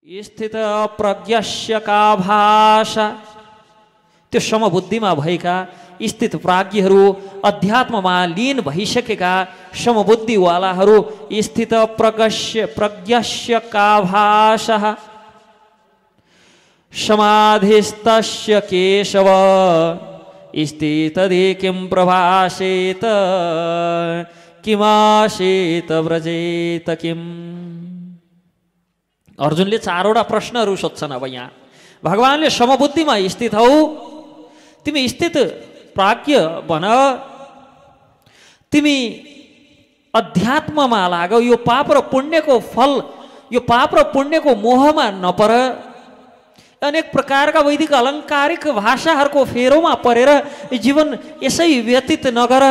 स्थित प्रज्ञस्य का भाषा, त्यो समबुद्धिमा भएका स्थित प्राज्ञहरू, अध्यात्ममा लीन भइसकेका समबुद्धिवालाहरू, स्थित प्रज्ञस्य का भाषा समाधिस्तस्य केशव स्थितधि किं प्रभाषेत किमासीत व्रजेत किम। अर्जुनले चारवटा प्रश्नहरू सोध्छन्। अब यहाँ भगवानले समबुद्धिमा स्थित हौ, तिमी स्थित प्राज्ञ बन, तिमी अध्यात्ममा लाग, यो पाप र पुण्यको फल, यो पाप र पुण्यको मोहमा नपर, अनेक प्रकारका वैदिक अलङ्कारिक भाषाहरूको फेरोमा परेर जीवन यसै व्यतीत नगर,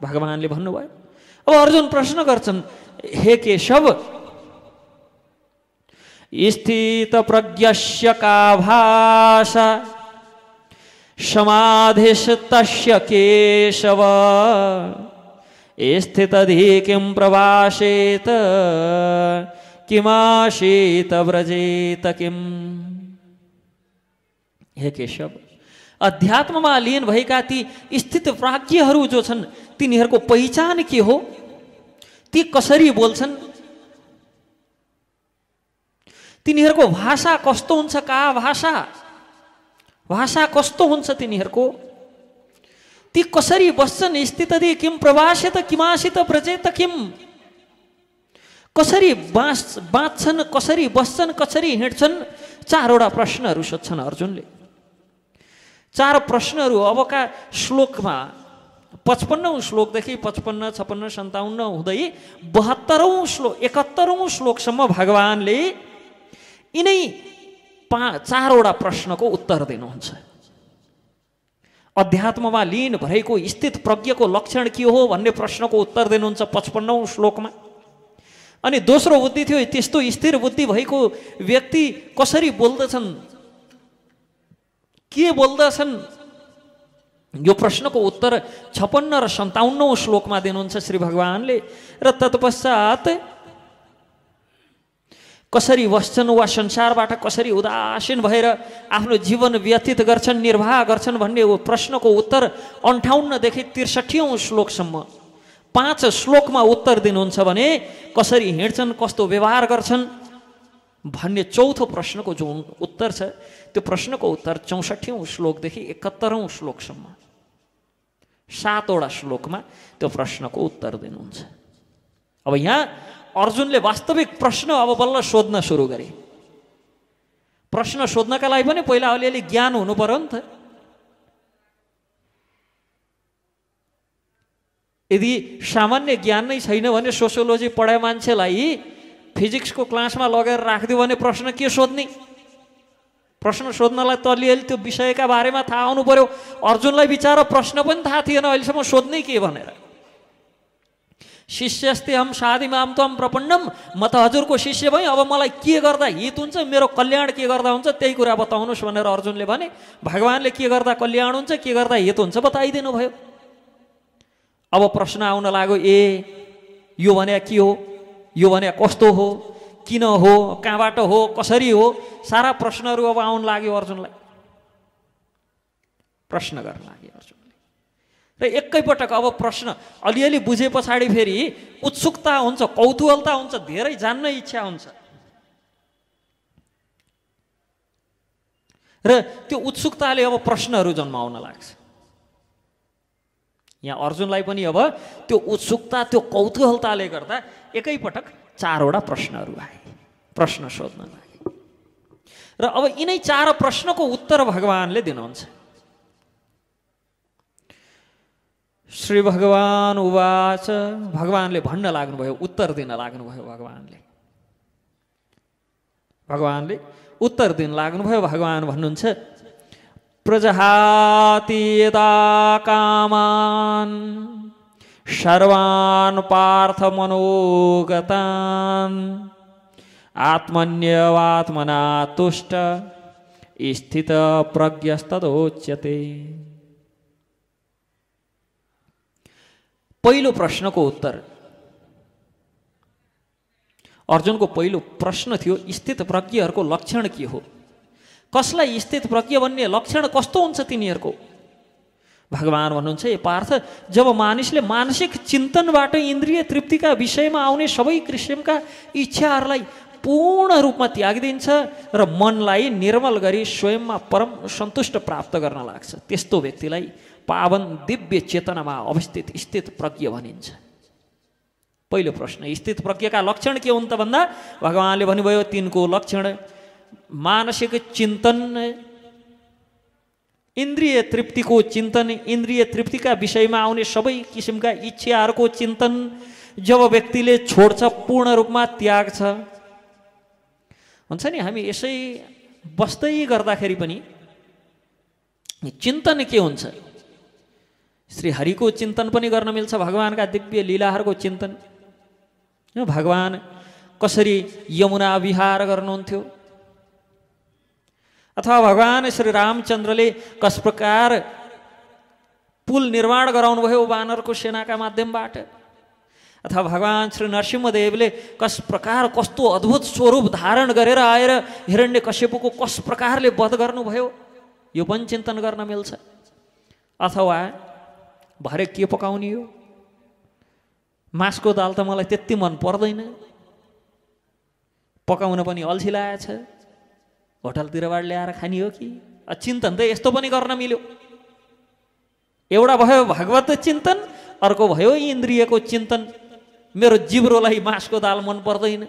भगवानले भन्नुभयो। अब अर्जुन प्रश्न गर्छन्, हे केशव, स्थित प्रज्ञस्य का भाषा समाधिस्तस्य केशव स्थितधि किं प्रभाषेत किमासीत व्रजेत किम। हे केशव, अध्यात्ममा लीन भएका ती स्थित प्राज्ञहरू जो छन्, तिनीहरूको पहिचान के हो? ती कसरी बोल्छन्? तिनीहरूको भाषा कस्तो हुन्छ? का भाषा कस्तो हुन्छ तिनीहरूको? ती कसरी बस्छन्? स्थितधि किम प्रभाषेत किमासीत व्रजेत किम। कसरी बाँच्छन्, कसरी बस्छन्, कसरी हिँड्छन्? चारवटा प्रश्नहरू सोध्छन् अर्जुनले। चार प्रश्नहरू अबका श्लोकमा 55औं श्लोकदेखि 55, 56, 57 हुँदै 72औं श्लोक 71औं श्लोकसम्म भगवानले यिनै चारवटा प्रश्नको उत्तर दिनुहुन्छ। अध्यात्ममा लीन भएको स्थित प्रज्ञको लक्षण के हो भन्ने प्रश्नको उत्तर दिनुहुन्छ 55औं श्लोकमा। अनि दोस्रो बुद्धि थियो, त्यस्तो स्थिर बुद्धि भएको व्यक्ति कसरी बोल्दछन्, के बोल्दछन्, यो प्रश्नको उत्तर 56 र 57औं श्लोकमा दिनुहुन्छ श्री भगवानले। र तत्पश्चात कसरी बस्छन् वा संसारबाट कसरी उदासीन भएर आफ्नो जीवन व्यतीत गर्छन्, निर्वाह गर्छन् भन्ने प्रश्नको उत्तर 58 देखि 63औं श्लोकसम्म 5 श्लोकमा उत्तर दिनुहुन्छ भने कसरी हिँड्छन्, कस्तो व्यवहार गर्छन् भन्ने चौथो प्रश्नको जो उत्तर छ, त्यो प्रश्नको उत्तर 64औं श्लोकदेखि 71औं श्लोकसम्म 7वटा श्लोकमा त्यो प्रश्नको उत्तर दिनुहुन्छ। अब यहाँ अर्जुनले वास्तविक प्रश्न अब बल्ल सोध्न सुरु गरे। प्रश्न सोध्नका लागि पनि पहिला अलिअलि ज्ञान हुनु पर्यो नि त। यदि सामान्य ज्ञान नै छैन भने सोसियोलोजी पढाए मान्छेलाई फिजिक्सको क्लासमा लगेर राखिदियो भने प्रश्न के सोध्ने? प्रश्न सोध्नलाई त अलिअलि त्यो विषयका बारेमा थाहा हुनु पर्यो। अर्जुनलाई बिचारा प्रश्न पनि थाहा थिएन अहिलेसम्म सोध्नै के भनेर। शिष्यस्ते हम साधिमाम त्वं प्रपन्नम, म त हजुरको शिष्य भएँ, अब मलाई के गर्दा हित हुन्छ, मेरो कल्याण के गर्दा हुन्छ त्यही कुरा बताउनुहोस् भनेर अर्जुनले भने। भगवानले के गर्दा कल्याण हुन्छ, के गर्दा हित हुन्छ बताइदिनु भयो। अब प्रश्न आउन लाग्यो, ए यो भने के हो, यो भने कस्तो हो, किन हो, कहाँबाट हो, कसरी हो, सारा प्रश्नहरू अब आउन लाग्यो अर्जुनलाई। प्रश्न गर्न लाग्यो अर्जुनले र एकैपटक अब प्रश्न अलिअलि बुझे पछाडि फेरि उत्सुकता हुन्छ, कौतूहलता हुन्छ, धेरै जान्न इच्छा हुन्छ र त्यो उत्सुकताले अब प्रश्नहरू जन्माउन लाग्छ। यहाँ अर्जुनलाई पनि अब त्यो उत्सुकता, त्यो कौतूहलताले गर्दा एकैपटक चारवटा प्रश्नहरू आए, प्रश्न सोध्न लागे। र अब यिनै चार प्रश्नको उत्तर भगवानले दिनुहुन्छ। श्री भगवान उवाच, भगवानले भन्न लाग्नुभयो, उत्तर दिन लाग्नुभयो। भगवानले उत्तर दिन लाग्नुभयो। भगवान भन्नुहुन्छ, प्रजहाति यदा कामान् सर्वान् पार्थ मनोगतान् आत्मन्यवात्मना तुष्ट स्थित प्रज्ञस्तदोच्यते। पहिलो प्रश्नको उत्तर, अर्जुनको पहिलो प्रश्न थियो स्थित प्रज्ञहरूको लक्षण के हो, कसलाई स्थित प्रज्ञ भन्ने लक्षण कस्तो हुन्छ तिनीहरूको। भगवान भन्नुहुन्छ ए पार्थ, जब मानिसले मानसिक चिन्तनबाट इन्द्रिय तृप्तिका विषयमा आउने सबै किसिमका इच्छाहरूलाई पूर्ण रूपमा त्यागिदिन्छ र मनलाई निर्मल गरी स्वयंमा परम सन्तुष्ट प्राप्त गर्न लाग्छ, त्यस्तो व्यक्तिलाई पावन दिव्य चेतनामा अवस्थित स्थित प्रज्ञ भनिन्छ। पहिलो प्रश्न, स्थित प्रज्ञका लक्षण के हुन् त भन्दा भगवानले भन्नुभयो तिनको लक्षण मानसिक चिन्तन, इन्द्रिय तृप्तिको चिन्तन, इन्द्रिय तृप्तिका विषयमा आउने सबै किसिमका इच्छाहरूको चिन्तन जब व्यक्तिले छोड्छ, पूर्ण रूपमा त्याग छ। हुन्छ नि, हामी यसै बस्दै गर्दाखेरि पनि चिन्तन के हुन्छ, श्रीहरिको चिन्तन पनि गर्न मिल्छ, भगवानका दिव्य लीलाहरूको चिन्तन। भगवान कसरी यमुना विहार गर्नुहुन्थ्यो, अथवा भगवान श्री रामचन्द्रले कस प्रकार पुल निर्माण गराउनुभयो वानरको सेनाका माध्यमबाट, अथवा भगवान श्री नरसिंहदेवले कस प्रकार कस्तो अद्भुत स्वरूप धारण गरेर आएर हिरण्यकश्यपको कस प्रकारले वध गर्नुभयो, यो पनि चिन्तन गर्न मिल्छ। अथवा भरे के पकाउने हो, मासको दाल त मलाई त्यति मन पर्दैन, पकाउन पनि अल्छी लागेछ, होटलतिरबाट ल्याएर खाने हो कि। चिन्तन त यस्तो पनि गर्न मिल्यो। एउटा भयो भगवत चिन्तन, अर्को भयो इन्द्रियको चिन्तन, मेरो जिब्रोलाई मासको दाल मन पर्दैन,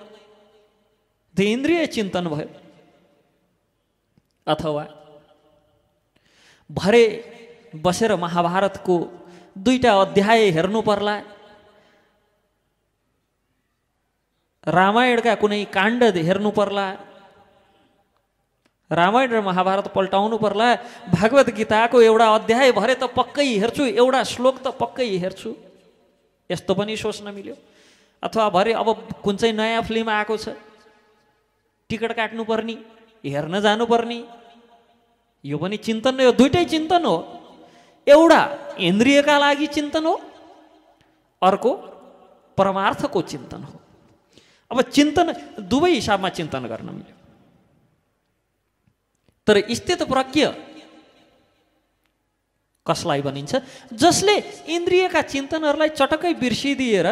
त्यो इन्द्रिय चिन्तन भयो। अथवा भरे बसेर महाभारतको 2टा अध्याय हेर्नु पर्ला, रामायणका कुनै काण्ड हेर्नु पर्ला, रामायण र महाभारत पल्टाउनु पर्ला, भागवत गीताको एउटा अध्याय भरे त पक्कै हेर्छु, एउटा श्लोक त पक्कै हेर्छु, यस्तो पनि सोच्न मिल्यो। अथवा भरे अब कुन चाहिँ नयाँ फिल्म आएको छ, टिकट काट्नुपर्ने, हेर्न जानुपर्ने, यो पनि चिन्तन, यो दुइटै चिन्तन हो। एउटा इन्द्रियका लागि चिन्तन हो, अर्को परमार्थको चिन्तन हो। अब चिन्तन दुवै हिसाबमा चिन्तन गर्न मिल्यो। तर स्थित प्रज्ञ कसलाई भनिन्छ, जसले इन्द्रियका चिन्तनहरूलाई चटक्कै बिर्सिदिएर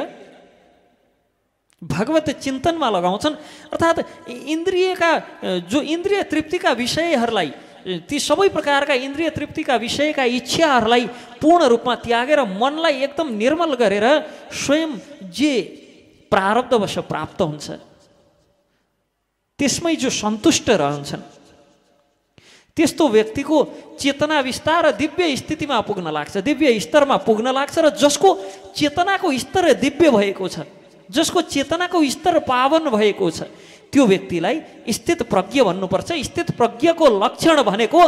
भगवत चिन्तनमा लगाउँछन्, अर्थात् इन्द्रियका जो इन्द्रिय तृप्तिका विषयहरूलाई, ती सबै प्रकारका इन्द्रिय तृप्तिका विषयका इच्छाहरूलाई पूर्ण रूपमा त्यागेर मनलाई एकदम निर्मल गरेर स्वयं जे प्रारब्धवश प्राप्त हुन्छ त्यसमै जो सन्तुष्ट रहन्छन्, त्यस्तो व्यक्तिको चेतना विस्तार दिव्य स्थितिमा पुग्न लाग्छ, दिव्य स्तरमा पुग्न लाग्छ। र जसको चेतनाको स्तर दिव्य भएको छ, जसको चेतनाको स्तर पावन भएको छ, त्यो व्यक्तिलाई स्थित प्रज्ञ भन्नुपर्छ। स्थित प्रज्ञको लक्षण भनेको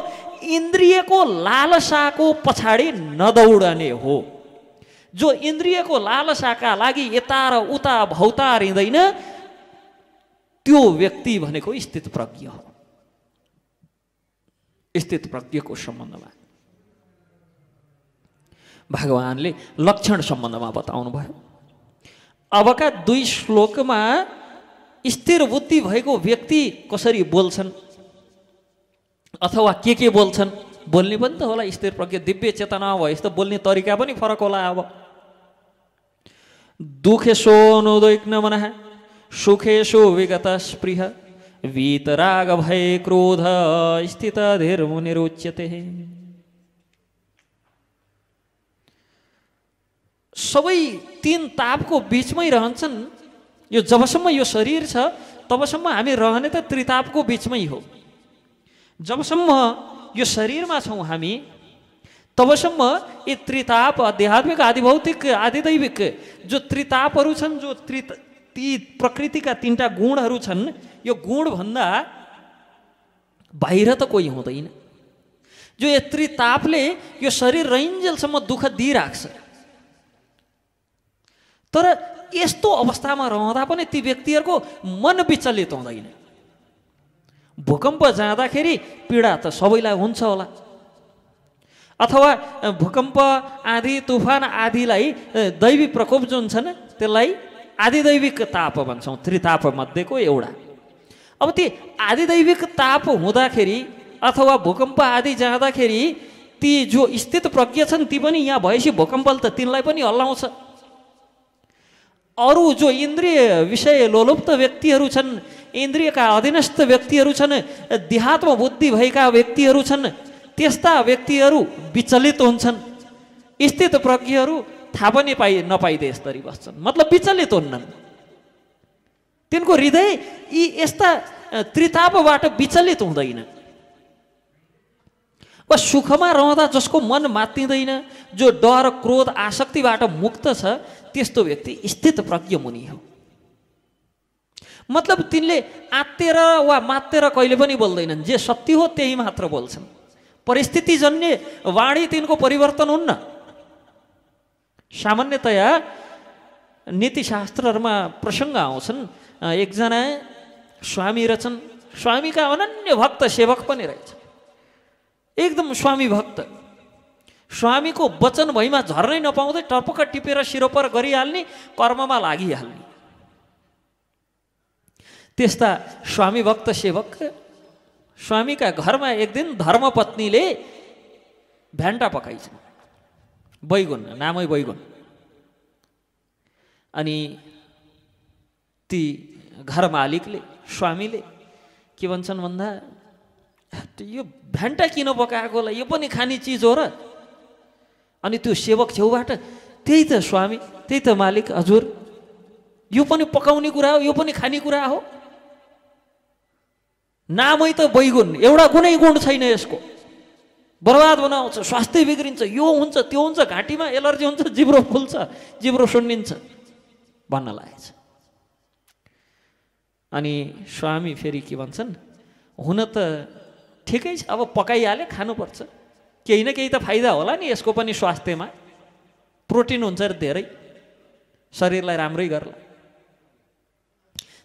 इन्द्रियको लालसाको पछाडि नदौडने हो। जो इन्द्रियको लालसाका लागि यता र उता भौतारिँदैन, त्यो व्यक्ति भनेको स्थित प्रज्ञ हो। स्थित प्रज्ञको सम्बन्धमा भगवानले लक्षण सम्बन्धमा बताउनु भयो। अबका 2 श्लोकमा स्थिर बुद्धि भएको व्यक्ति कसरी बोल्छन् अथवा के बोल्छन्, बोल्ने पनि त होला स्थिर प्रज्ञ दिव्य चेतना भएपछि त बोल्ने तरिका पनि फरक होला। अब दुखेशो अनुद्विग्न मनः सुखेशो विगत स्पृह वीतराग भय क्रोध स्थित धीर्मुनिरुच्यते। सबै 3 तापको बीचमै रहन्छन्। यो जबसम्म यो शरीर छ तबसम्म हामी रहने त त्रितापको बीचमै हो। जबसम्म यो शरीरमा छौँ हामी तबसम्म यी त्रिताप आध्यात्मिक आधिभौतिक आधिदैविक जो त्रितापहरू छन्, जो ती प्रकृतिका 3टा गुणहरू छन्, यो गुणभन्दा बाहिर त कोही हुँदैन। जो यो त्रितापले यो शरीर रहिन्जेलसम्म दुःख दिइराख्छ। तर यस्तो अवस्थामा रहँदा पनि ती व्यक्तिहरूको मन विचलित हुँदैन। भूकम्प जाँदाखेरि पीडा त सबैलाई हुन्छ होला, अथवा भूकम्प आँधी तुफान आदिलाई दैवी प्रकोप जुन छन् त्यसलाई आदिदैविक ताप भन्छौँ, त्रिताप मध्येको एउटा। अब ती आदिदैविक ताप हुँदाखेरि अथवा भूकम्प आदि जाँदाखेरि ती जो स्थित प्रज्ञ छन् ती पनि यहाँ भएपछि भूकम्पले त तिनलाई पनि हल्लाउँछ। अरू जो इन्द्रिय विषय लोलुप्त व्यक्तिहरू छन्, इन्द्रियका अधीनस्थ व्यक्तिहरू छन्, देहात्म बुद्धि भएका व्यक्तिहरू छन्, त्यस्ता व्यक्तिहरू विचलित हुन्छन्। स्थित प्रज्ञहरू थाहा पनि नपाइदे यसरी बस्छन्, मतलब विचलित हुन्नन्। तिनको हृदय यी यस्ता त्रितापबाट विचलित हुँदैन। वा सुखमा रहँदा जसको मन मात्तिँदैन, जो डर क्रोध आसक्तिबाट मुक्त छ, त्यस्तो व्यक्ति स्थित प्रज्ञ मुनि हो। मतलब तिनले आत्तेर वा मात्तेर कहिले पनि बोल्दैनन्, जे सत्य हो त्यही मात्र बोल्छन्। परिस्थितिजन्य वाणी तिनको परिवर्तन हुन्न। सामान्यतया नीतिशास्त्रहरूमा प्रसङ्ग आउँछन्, एकजना स्वामी रहेछन्, स्वामीका अनन्य भक्त सेवक पनि रहेछ, एकदम स्वामी भक्त। स्वामीको वचन भइमा झर्नै नपाउँदै टपक्क टिपेर सिरोपर गरिहाल्ने, कर्ममा लागिहाल्ने। त्यस्ता स्वामी भक्त सेवक स्वामीका घरमा एक दिन धर्मपत्नीले भ्यान्टा पकाइछन्, बैगुन, नामै बैगुन। अनि ती घर मालिकले, स्वामीले के भन्छन् भन्दा, यो भ्यान्टा किन पकाएको होला, यो पनि खाने चिज हो र? अनि त्यो सेवक छेउबाट, त्यही त स्वामी, त्यही त मालिक, हजुर, यो पनि पकाउने कुरा हो, यो पनि खाने कुरा हो। नामै त बैगुन, एउटा कुनै गुण छैन यसको, बर्बाद बनाउँछ, स्वास्थ्य बिग्रिन्छ, यो हुन्छ त्यो हुन्छ, घाँटीमा एलर्जी हुन्छ, जिब्रो फुल्छ, जिब्रो सुन्निन्छ भन्न लागेछ। अनि स्वामी फेरि के भन्छन्, हुन त ठिकै छ, अब पकाइहाले, खानुपर्छ, केही न केही त फाइदा होला नि यसको पनि, स्वास्थ्यमा प्रोटिन हुन्छ र धेरै, शरीरलाई राम्रै गर्ला।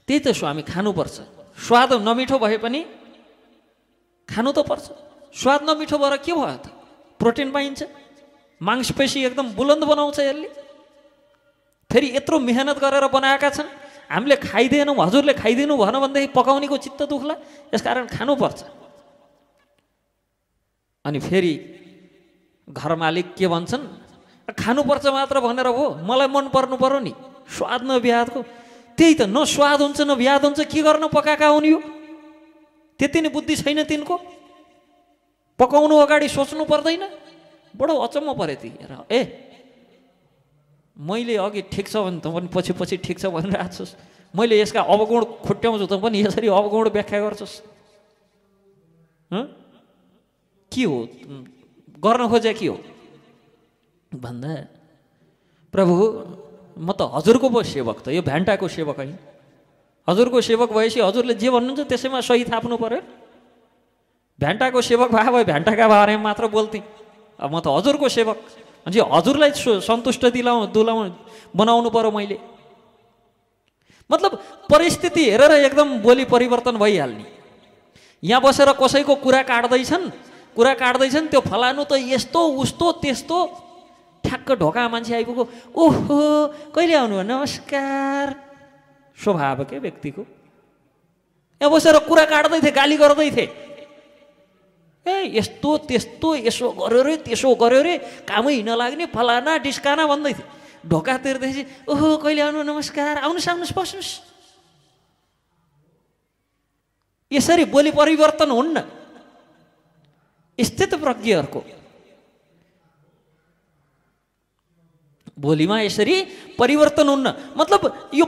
त्यही त स्वामी, खानुपर्छ। स्वाद नमिठो भए पनि खानु त पर्छ। स्वाद नमिठो भएर के भयो त? प्रोटिन पाइन्छ, मांसपेशी एकदम बुलन्द बनाउँछ यसले। फेरि यत्रो मेहनत गरेर बनाएका छन्, हामीले खाइदिएनौँ, हजुरले खाइदिनु भन भनेदेखि पकाउनेको चित्त दुख्ला, यसकारण खानुपर्छ। अनि फेरि घर मालिक के भन्छन्, खानुपर्छ मात्र भनेर हो, मलाई मन पर्नु पर्यो नि, स्वाद न व्याधको। त्यही त, न स्वाद हुन्छ न व्याध हुन्छ, के गर्न पकाएका हुन् यो? त्यति नै बुद्धि छैन तिनको? पकाउनु अगाडि सोच्नु पर्दैन? बडो अचम्म पऱ्यो ती। मैले अघि ठिक छ भने त पनि पछि पछि ठिक छ भनेर आएको छस्, मैले यसका अवगुण खुट्याउँछु त पनि यसरी अवगुण व्याख्या गर्छस्। के हो गर्न खोजे, के हो भन्दा, प्रभु म त हजुरको पो सेवक, त यो भ्यान्टाको सेवक होइन। हजुरको सेवक भएपछि हजुरले जे भन्नुहुन्छ त्यसैमा सही थाप्नु पर्यो। भ्यान्टाको सेवक भए भए भ्यान्टाका बारेमा मात्र बोल्थेँ, अब म त हजुरको सेवक, अनि हजुरलाई सन्तुष्ट बनाउनु पर्यो मैले। मतलब परिस्थिति हेरेर एकदम बोली परिवर्तन भइहाल्ने। यहाँ बसेर कसैको कुरा काट्दैछन्, त्यो फलानु त यस्तो उस्तो त्यस्तो, ठ्याक्क ढोका मान्छे आइपुग्यो, ओहो कहिले आउनुभयो, नमस्कार, स्वभाव के व्यक्तिको। यहाँ बसेर कुरा काट्दै थिए, गाली गर्दै थिए, यस्तो त्यस्तो, यसो गर्यो रे त्यसो गर्यो रे, कामै नलाग्ने, फलाना डिस्काना भन्दै थिए। ढोका तिर्दैछ, ओहो कहिले आउनु, नमस्कार, आउनुहोस् बस्नुहोस्। यसरी बोली परिवर्तन हुन्न स्थित प्रज्ञहरूको। बोलीमा यसरी परिवर्तन हुन्न, मतलब यो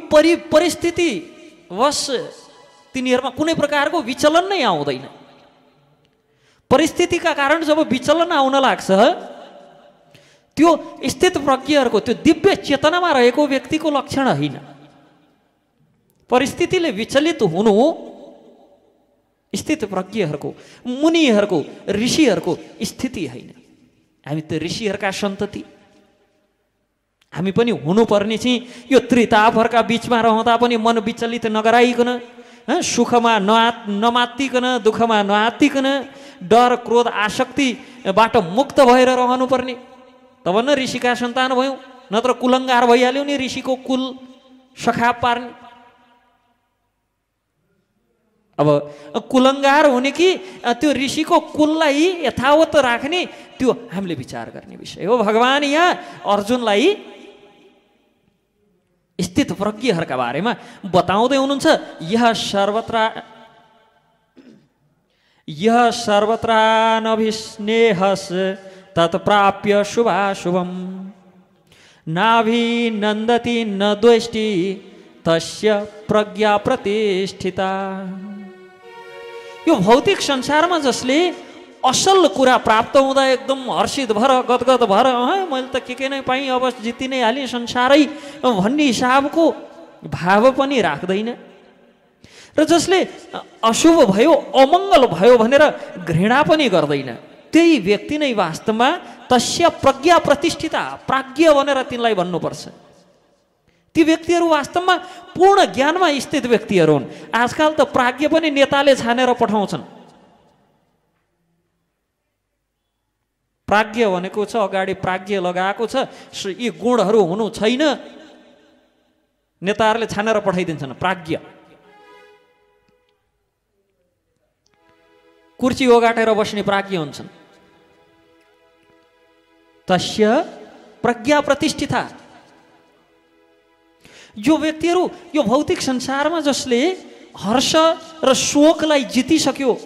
परिस्थिति वश तिनीहरूमा कुनै प्रकारको विचलन नै आउँदैन। परिस्थितिका कारण जब विचलन आउन लाग्छ, त्यो स्थित प्रज्ञहरूको, त्यो दिव्य चेतनामा रहेको व्यक्तिको लक्षण होइन। परिस्थितिले विचलित हुनु स्थित प्रज्ञहरूको, मुनिहरूको, ऋषिहरूको स्थिति होइन। हामी त ऋषिहरूका सन्तति, हामी पनि हुनुपर्ने चाहिँ यो त्रितापहरूका बिचमा रहँदा पनि मन विचलित नगराइकन, सुखमा नमात्तिकन, दुःखमा नआत्तिकन, डर क्रोध आसक्तिबाट मुक्त भएर रहनुपर्ने। तब न ऋषिका सन्तान भयौँ, नत्र कुलङ्गार भइहाल्यो नि ऋषिको कुल सखाप पार्ने? अब कुलङ्गार हुने कि त्यो ऋषिको कुललाई यथावत राख्ने, त्यो हामीले विचार गर्ने विषय हो। भगवान यहाँ अर्जुनलाई स्थित प्रज्ञहरूका बारेमा बताउँदै हुनुहुन्छ। यह सर्वत्रानभिस्नेहस् तत्प्राप्य शुभाशुभम नाभिनन्दति न द्वेष्टि तस्य प्रज्ञा प्रतिष्ठिता। यो भौतिक संसारमा जसले असल कुरा प्राप्त हुँदा एकदम हर्षित भएर गदगद भएर मैले त के नै पाएँ, अब जिति नै हालेँ संसारै भन्ने हिसाबको भाव पनि राख्दैन र जसले अशुभ भयो अमङ्गल भयो भनेर घृणा पनि गर्दैन, त्यही व्यक्ति नै वास्तवमा तस्य प्रज्ञा प्रतिष्ठिता, प्राज्ञ भनेर तिनलाई भन्नुपर्छ। ती व्यक्तिहरू वास्तवमा पूर्ण ज्ञानमा स्थित व्यक्तिहरू हुन्। आजकल त प्राज्ञ पनि नेताले छानेर पठाउँछन्। प्राज्ञ भनेको छ अगाडि प्राज्ञ लगाएको छ, यी गुणहरू हुनु छैन, नेताहरूले छानेर पठाइदिन्छन् प्राज्ञ। कुर्सी ओगाटेर बस्ने प्राज्ञ हुन्छन्। तस्य प्रज्ञा प्रतिष्ठिता। जो व्यक्तिहरू यो भौतिक संसारमा जसले हर्ष र शोकलाई जितिसक्यो,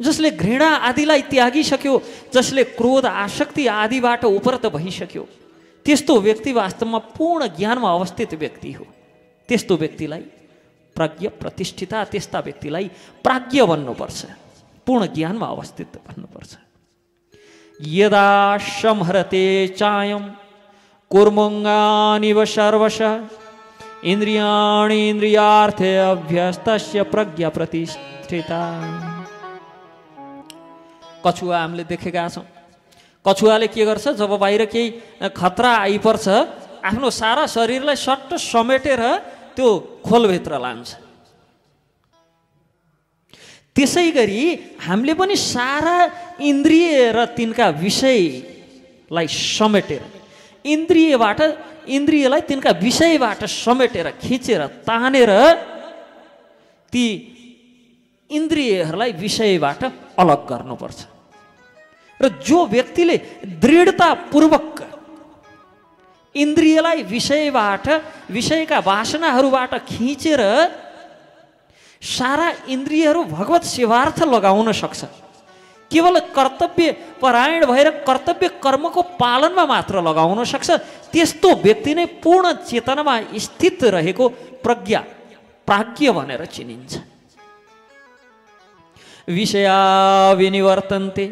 जसले घृणा आदिलाई त्यागिसक्यो, जसले क्रोध आसक्ति आदिबाट उपरत भइसक्यो, त्यस्तो व्यक्ति वास्तवमा पूर्ण ज्ञानमा अवस्थित व्यक्ति हो। त्यस्तो व्यक्तिलाई प्रज्ञ प्रतिष्ठिता, त्यस्ता व्यक्तिलाई प्राज्ञ भन्नुपर्छ, पूर्ण ज्ञानमा अवस्थित भन्नुपर्छ। यदा संहरते चायं कुर्मङ्गानिव सर्वशः इन्द्रियाणि इन्द्रियार्थे अभ्यस्तस्य प्रज्ञा प्रतिष्ठिता। कछुवा हामीले देखेका छौँ। कछुवाले के गर्छ, जब बाहिर केही खतरा आइपर्छ आफ्नो सारा शरीरलाई सट्ट समेटेर त्यो खोलभित्र लान्छ। त्यसै गरी हामीले पनि सारा इन्द्रिय र तिनका विषयलाई समेटेर, इन्द्रियलाई तिनका विषयबाट समेटेर खिचेर तानेर ती इन्द्रियहरूलाई विषयबाट अलग गर्नुपर्छ। र जो व्यक्तिले दृढतापूर्वक इन्द्रियलाई विषयका वासनाहरूबाट खिचेर सारा इन्द्रियहरू भगवत सेवार्थ लगाउन सक्छ, केवल कर्तव्य परायण भएर कर्तव्य कर्मको पालनमा मात्र लगाउन सक्छ, त्यस्तो व्यक्ति नै पूर्ण चेतनामा स्थित रहेको प्राज्ञ भनेर चिनिन्छ। विषया विनिवर्तन्ते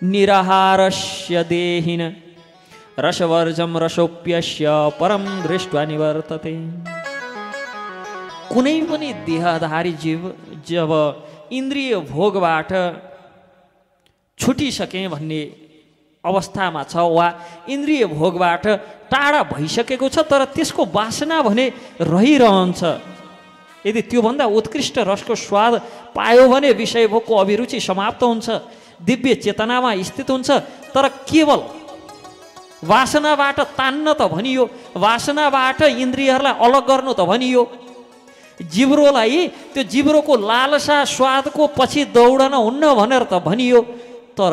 निराहारस्य देहिन रसवर्जम रसोप्यस्य परम दृष्ट्वा निवर्तते। कुनै पनि देहधारी जीव जब इन्द्रिय भोगबाट छुटिसके भन्ने अवस्थामा छ वा इन्द्रिय भोगबाट टाढा भइसकेको छ, तर त्यसको वासना भने रहिरहन्छ, यदि त्योभन्दा उत्कृष्ट रसको स्वाद पायो भने विषय भोगको अभिरुचि समाप्त हुन्छ, दिव्य चेतनामा स्थित हुन्छ। तर केवल वासनाबाट तान्न त भनियो, वासनाबाट इन्द्रियहरूलाई अलग गर्नु त भनियो, जिब्रोलाई त्यो जिब्रोको लालसा स्वादको पछि दौडन हुन्न भनेर त भनियो, तर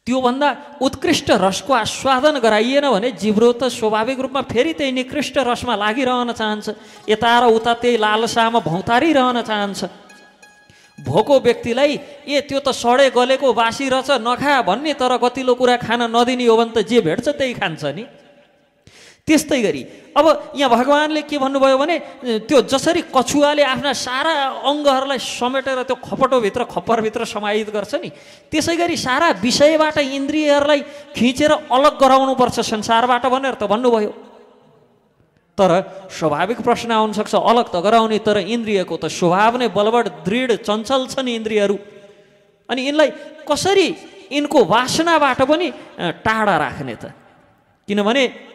त्योभन्दा उत्कृष्ट रसको आस्वादन गराइएन भने जिब्रो त स्वाभाविक रूपमा फेरि त्यही निकृष्ट रसमा लागिरहन चाहन्छ, यता र उता त्यही लालसामा भौतारिरहन चाहन्छ। भोको व्यक्तिलाई त्यो त सडे गलेको बासी रहेछ नखा भन्ने, तर गतिलो कुरा खान नदिने हो भने त जे भेट्छ त्यही खान्छ नि। त्यस्तै गरी अब यहाँ भगवानले के भन्नुभयो भने त्यो जसरी कछुवाले आफ्ना सारा अङ्गहरूलाई समेटेर त्यो खप्परभित्र समाहित गर्छ नि, त्यसै गरी सारा विषयबाट इन्द्रियहरूलाई खिचेर अलग गराउनुपर्छ संसारबाट भनेर त भन्नुभयो। तर स्वाभाविक प्रश्न आउन सक्छ, अलग त गराउने, तर इन्द्रियको त स्वभाव नै बलबड दृढ चञ्चल छन् इन्द्रियहरू, अनि यिनलाई कसरी यिनको वासनाबाट पनि टाढा राख्ने त? किनभने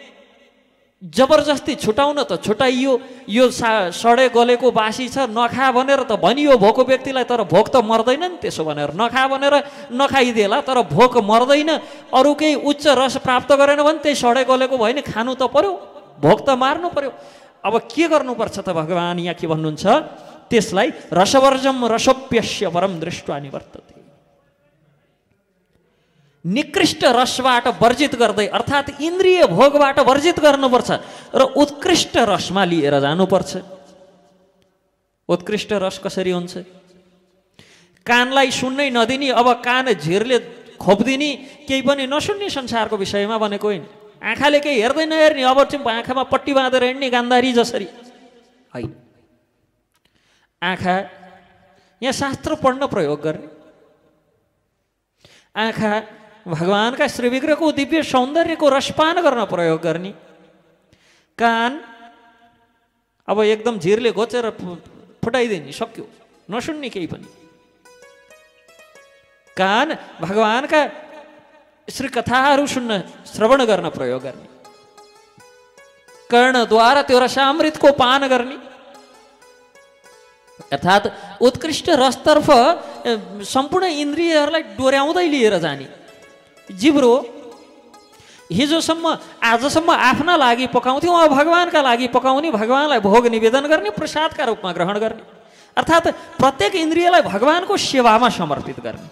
जबरजस्ती छुटाउन त छुटाइयो, यो सडे गलेको बासी छ नखा भनेर त भनियो भोको व्यक्तिलाई, तर भोक त मर्दैन नि त्यसो भनेर। नखा भनेर नखाइदिएला तर भोक मर्दैन। अरू केही उच्च रस प्राप्त गरेन भने त्यही सडे गलेको भयो नि खानु त पर्यो, भोक त मार्नु पर्यो। अब के गर्नुपर्छ त भगवान् यहाँ के भन्नुहुन्छ, त्यसलाई रसवर्जम रसोप्यस्य परम दृष्ट्वा निवर्तते। निकृष्ट रसबाट वर्जित गर्दै अर्थात् इन्द्रिय भोगबाट वर्जित गर्नुपर्छ र उत्कृष्ट रसमा लिएर जानुपर्छ। उत्कृष्ट रस कसरी हुन्छ? कानलाई सुन्नै नदिने, अब कान झिरले खोपिदिने, केही पनि नसुन्ने संसारको विषयमा भनेको होइन। आँखाले केही हेर्दै नहेर्ने, अब चाहिँ आँखामा पट्टी बाँधेर हिँड्ने गान्धारी जसरी होइन। आँखा यहाँ शास्त्र पढ्न प्रयोग गर्ने, आँखा भगवानका श्रीविग्रहको दिव्य सौन्दर्यको रसपान गर्न प्रयोग गर्ने, कान अब एकदम झिरले घोचेर फुटाइदिने, सक्यो, नसुन्ने केही पनि। कान भगवानका श्री कथाहरू सुन्न श्रवण गर्न प्रयोग गर्ने, कर्णद्वारा त्यो रसामृतको पान गर्ने, अर्थात् उत्कृष्ट रसतर्फ सम्पूर्ण इन्द्रियहरूलाई डोर्याउँदै लिएर जाने। जिब्रो हिजोसम्म आजसम्म आफ्ना लागि पकाउँथ्यौँ, अब भगवानका लागि पकाउने, भगवानलाई भोग निवेदन गर्ने, प्रसादका रूपमा ग्रहण गर्ने, अर्थात् प्रत्येक इन्द्रियलाई भगवानको सेवामा समर्पित गर्ने।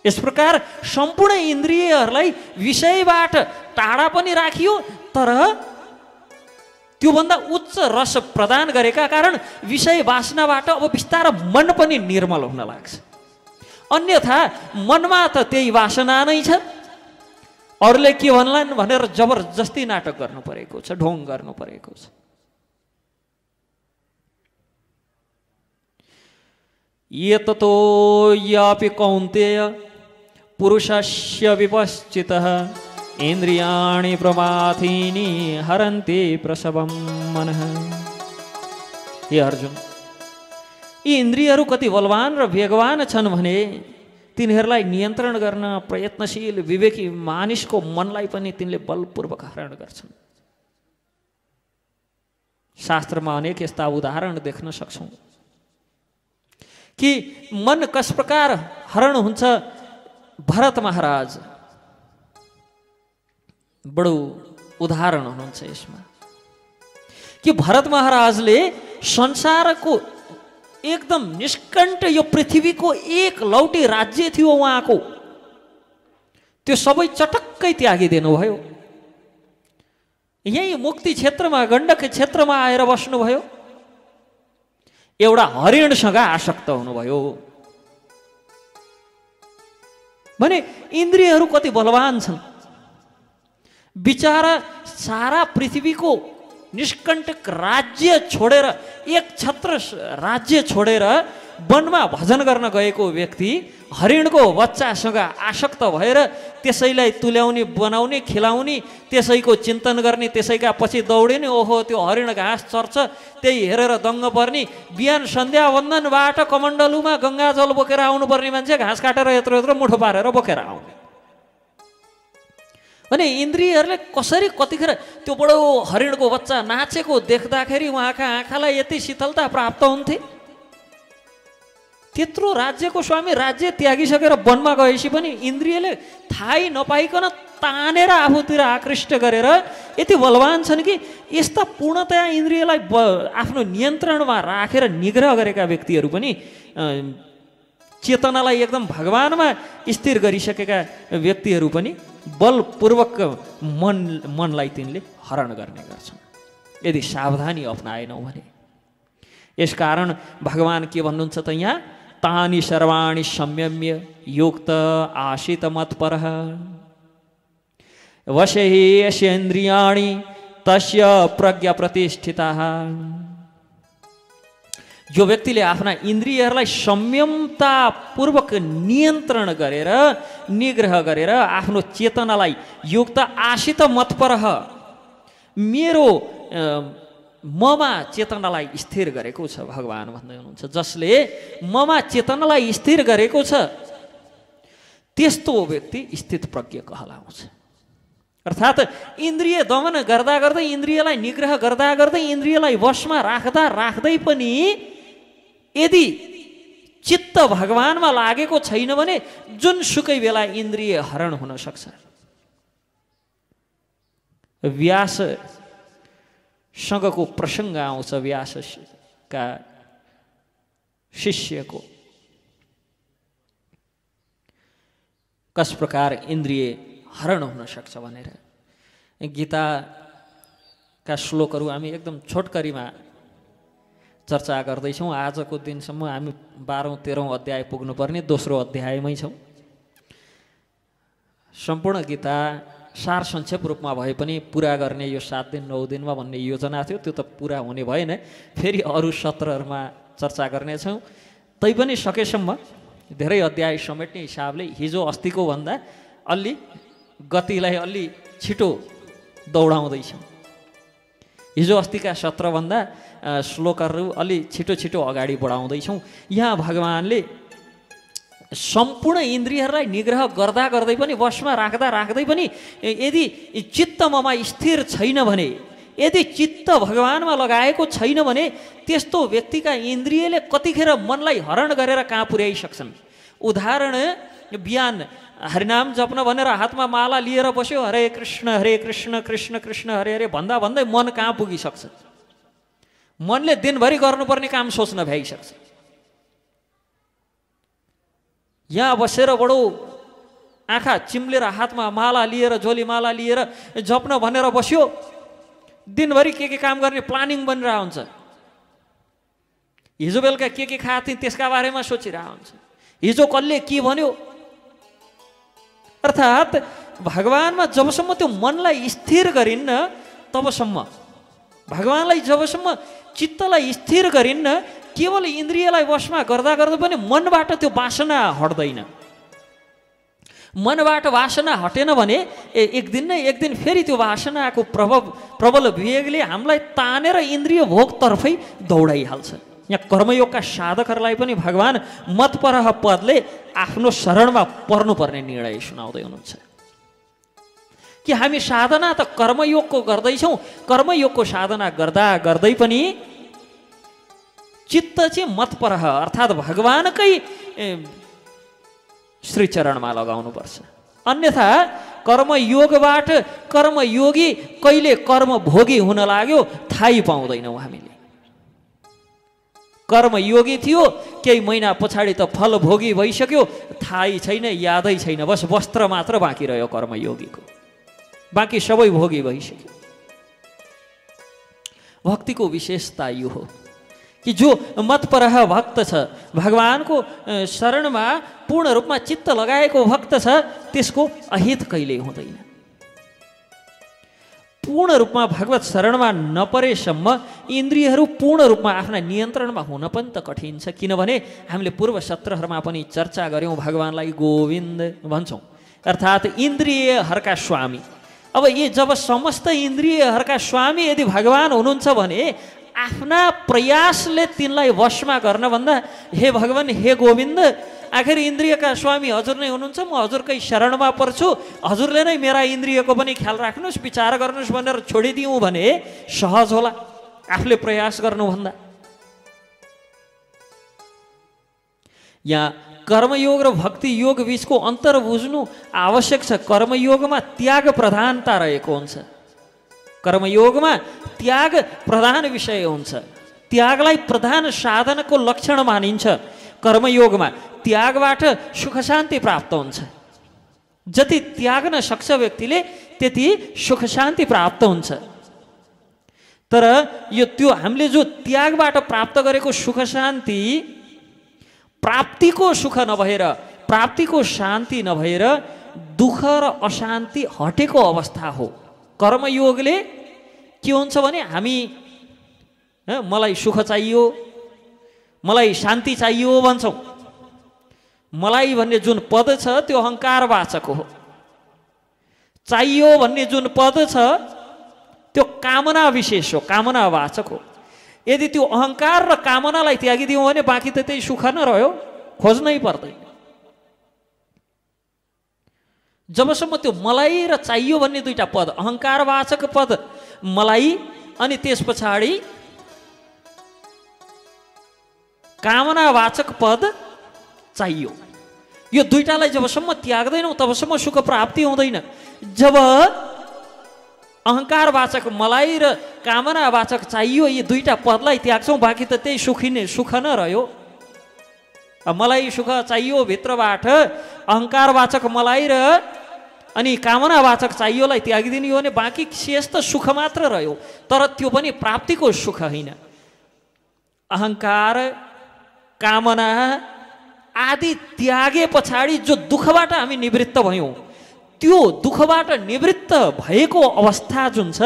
यस प्रकार सम्पूर्ण इन्द्रियहरूलाई विषयबाट टाढा पनि राखियो, तर त्योभन्दा उच्च रस प्रदान गरेका कारण विषय वासनाबाट अब बिस्तारै मन पनि निर्मल हुन लाग्छ। अन्यथा मनमा त त्यही वासना नै छ, अरूले के भन्लान् भनेर जबरजस्ती नाटक गर्नु परेको छ, ढोङ गर्नु परेको छ। ये ततो यापि कौन्तेय पुरुषस्य विपश्चितः इन्द्रियाणि प्रमाथीनि हरन्ति प्रसवं मनः। हे अर्जुन, यी इन्द्रियहरू कति बलवान र वेगवान छन् भने तिनीहरूलाई नियन्त्रण गर्न प्रयत्नशील विवेकी मानिसको मनलाई पनि तिनले बलपूर्वक हरण गर्छन्। शास्त्रमा अनेक यस्ता उदाहरण देख्न सक्छौँ कि मन कस प्रकार हरण हुन्छ। भरत महाराज बडो उदाहरण हुनुहुन्छ यसमा कि भरत महाराजले संसारको एकदम निष्कण्ठ यो पृथ्वीको एक लौटी राज्य थियो उहाँको, त्यो सबै चटक्कै त्यागिदिनु भयो। यही मुक्ति क्षेत्रमा गण्डक क्षेत्रमा आएर बस्नुभयो, एउटा हरिणसँग आसक्त हुनुभयो। भने इन्द्रियहरू कति बलवान छन्। बिचारा सारा पृथ्वीको निष्कण्टक राज्य छोडेर, एक छत्र राज्य छोडेर वनमा भजन गर्न गएको व्यक्ति हरिणको बच्चासँग आसक्त भएर त्यसैलाई तुल्याउने, बनाउने, खिलाउने, त्यसैको चिन्तन गर्ने, त्यसैका पछि दौडिने। ओहो त्यो हरिण घाँस चर्छ त्यही हेरेर दङ्ग पर्ने। बिहान सन्ध्या वन्दनबाट कमण्डलुमा गङ्गाजल बोकेर आउनुपर्ने मान्छे घाँस काटेर यत्रो यत्रो मुठो पारेर बोकेर आउने। अनि इन्द्रियहरूले कसरी कतिखेर त्यो बडो हरिणको बच्चा नाचेको देख्दाखेरि उहाँका आँखालाई यति शीतलता प्राप्त हुन्थे। त्यत्रो राज्यको स्वामी राज्य त्यागिसकेर वनमा गएपछि पनि इन्द्रियले थाहै नपाइकन तानेर आफूतिर आकृष्ट गरेर यति बलवान छन् कि यस्ता पूर्णतया इन्द्रियलाई आफ्नो नियन्त्रणमा राखेर निग्रह गरेका व्यक्तिहरू पनि, चेतनालाई एकदम भगवानमा स्थिर गरिसकेका व्यक्तिहरू पनि बलपूर्वक मनलाई तिनले हरण गर्ने गर्छन् यदि सावधानी अपनाएनौँ भने। यसकारण भगवान के भन्नुहुन्छ त यहाँ, तानि सर्वाणि संयम्य युक्त आशित मत्परः वशे यस्येन्द्रियाणि तस्य प्रज्ञा प्रतिष्ठिताः। जो व्यक्तिले आफ्ना इन्द्रियहरूलाई संयमतापूर्वक नियन्त्रण गरेर, निग्रह गरेर आफ्नो चेतनालाई युक्त आशित मत्परः, मेरो ममा चेतनालाई स्थिर गरेको छ, भगवान भन्दै हुनुहुन्छ जसले ममा चेतनालाई स्थिर गरेको छ त्यस्तो व्यक्ति स्थित प्रज्ञ कहलाउँछ। अर्थात् इन्द्रिय दमन गर्दा गर्दै, इन्द्रियलाई निग्रह गर्दा गर्दै, इन्द्रियलाई वशमा राख्दा राख्दै पनि यदि चित्त भगवानमा लागेको छैन भने जुनसुकै बेला इन्द्रिय हरण हुन सक्छ। व्याससँगको प्रसङ्ग आउँछ, व्यासका शिष्यको कस प्रकार इन्द्रिय हरण हुन सक्छ भनेर। गीताका श्लोकहरू हामी एकदम छोटकरीमा चर्चा गर्दैछौँ। आजको दिनसम्म हामी 12औं-13औं अध्याय पुग्नुपर्ने दोस्रो अध्यायमै छौँ। सम्पूर्ण गीता सार संक्षेप रूपमा भए पनि पुरा गर्ने यो 7 दिन 9 दिनमा भन्ने योजना थियो, त्यो त पुरा हुने भएन। फेरि अरू सत्रहरूमा चर्चा गर्नेछौँ। तैपनि सकेसम्म धेरै अध्याय समेट्ने हिसाबले हिजो अस्तिको भन्दा अलि गतिलाई अलि छिटो दौडाउँदैछौँ। हिजो अस्तिका सत्रभन्दा श्लोकहरू अलि छिटो छिटो अगाडि बढाउँदैछौँ। यहाँ भगवानले सम्पूर्ण इन्द्रियहरूलाई निग्रह गर्दा गर्दै पनि, वशमा राख्दा राख्दै पनि यदि चित्त ममा स्थिर छैन भने, यदि चित्त भगवानमा लगाएको छैन भने त्यस्तो व्यक्तिका इन्द्रियले कतिखेर मनलाई हरण गरेर कहाँ पुर्याइसक्छन्। उदाहरण, बिहान हरिनाम जप्न भनेर हातमा माला लिएर बस्यो, हरे कृष्ण कृष्ण कृष्ण हरे हरे भन्दा भन्दै मन कहाँ पुगिसक्छ। मनले दिनभरि गर्नुपर्ने काम सोच्न भ्याइसक्छ। यहाँ बसेर बडो आँखा चिम्लेर हातमा माला लिएर, झोली माला लिएर जप्न भनेर बस्यो, दिनभरि के काम गर्ने प्लानिङ बनिरहेको हुन्छ। हिजो बेलुका के खाएको थिएँ त्यसका बारेमा सोचिरहेको हुन्छ। हिजो कसले के भन्यो। अर्थात् भगवानमा जबसम्म त्यो मनलाई स्थिर गरिन्न तबसम्म, भगवानलाई जबसम्म चित्तलाई स्थिर गरिन्न, केवल इन्द्रियलाई वशमा गर्दा गर्दा पनि मनबाट त्यो वासना हट्दैन। मनबाट वासना हटेन भने एक दिन फेरि त्यो वासनाको प्रबल वेगले हामीलाई तानेर इन्द्रिय भोगतर्फै दौडाइहाल्छ। यहाँ कर्मयोगका साधकहरूलाई पनि भगवान मतपरह पदले आफ्नो शरणमा पर्नुपर्ने निर्णय सुनाउँदै हुनुहुन्छ कि हामी साधना त कर्मयोगको गर्दैछौँ, कर्मयोगको साधना गर्दा गर्दै पनि चित्त चाहिँ मतपरह अर्थात् भगवानकै श्रीचरणमा लगाउनुपर्छ। अन्यथा कर्मयोगबाट कर्मयोगी कहिले कर्मभोगी हुन लाग्यो थाहै पाउँदैनौँ हामीले। कर्मयोगी थियो, केही महिना पछाडि त फलभोगी भइसक्यो, थाहै छैन, यादै छैन। बस वस्त्र मात्र बाँकी रह्यो कर्मयोगीको, बाँकी सबै भोगी भइसक्यो। भक्तिको विशेषता यो हो कि जो मतपरह भक्त छ, भगवानको शरणमा पूर्ण रूपमा चित्त लगाएको भक्त छ, त्यसको अहित कहिल्यै हुँदैन। पूर्ण रूपमा भगवत शरणमा नपरेसम्म इन्द्रियहरू पूर्ण रूपमा आफ्ना नियन्त्रणमा हुन पनि त कठिन छ। किनभने हामीले पूर्व सत्रहरूमा पनि चर्चा गऱ्यौँ, भगवानलाई गोविन्द भन्छौँ, अर्थात् इन्द्रियहरूका स्वामी। अब यी जब समस्त इन्द्रियहरूका स्वामी यदि भगवान हुनुहुन्छ भने आफ्ना प्रयासले तिनलाई वशमा गर्न भन्दा हे भगवान, हे गोविन्द, आखिर इन्द्रियका स्वामी हजुर नै हुनुहुन्छ, म हजुरकै शरणमा पर्छु, हजुरले नै मेरा इन्द्रियको पनि ख्याल राख्नुहोस्, विचार गर्नुहोस् भनेर छोडिदिउँ भने सहज होला आफूले प्रयास गर्नुभन्दा। यहाँ कर्मयोग र भक्ति योग बीचको अन्तर बुझ्नु आवश्यक छ। कर्मयोगमा त्याग प्रधानता रहेको हुन्छ, कर्मयोगमा त्याग प्रधान विषय हुन्छ, त्यागलाई प्रधान साधनको लक्षण मानिन्छ। कर्मयोगमा त्यागबाट सुख शान्ति प्राप्त हुन्छ। जति त्याग्न सक्छ व्यक्तिले त्यति सुख शान्ति प्राप्त हुन्छ। तर यो त्यो हामीले जो त्यागबाट प्राप्त गरेको सुख शान्ति प्राप्तिको सुख नभएर, प्राप्तिको शान्ति नभएर दुःख र अशान्ति हटेको अवस्था हो। कर्मयोगले के हुन्छ भने हामी मलाई सुख चाहियो, मलाई शान्ति चाहियो भन्छौँ। मलाई भन्ने जुन पद छ त्यो अहङ्कारवाचक हो। चाहियो भन्ने जुन पद छ त्यो कामना विशेष हो, कामनावाचक हो। यदि त्यो अहङ्कार र कामनालाई त्यागिदियौँ भने बाँकी त त्यही सुख न रह्यो, खोज्नै पर्दैन। जबसम्म त्यो मलाई र चाहियो भन्ने दुईटा पद, अहङ्कारवाचक पद मलाई अनि त्यस पछाडि कामनावाचक पद चाहियो, यो दुईटालाई जबसम्म त्याग्दैनौँ तबसम्म सुख प्राप्ति हुँदैन। जब अहङ्कारवाचक मलाई र कामनावाचक चाहियो यी दुईटा पदलाई त्याग्छौँ, बाँकी त त्यही सुख न रह्यो। मलाई सुख चाहियो भित्रबाट अहङ्कारवाचक मलाई र अनि कामनावाचक चाहियोलाई त्यागिदिने हो भने बाँकी शेष त सुख मात्र रह्यो, तर त्यो पनि प्राप्तिको सुख होइन। अहङ्कार कामना आदि त्यागे पछाडि जो दुःखबाट हामी निवृत्त भयौँ, त्यो दुःखबाट निवृत्त भएको अवस्था जुन छ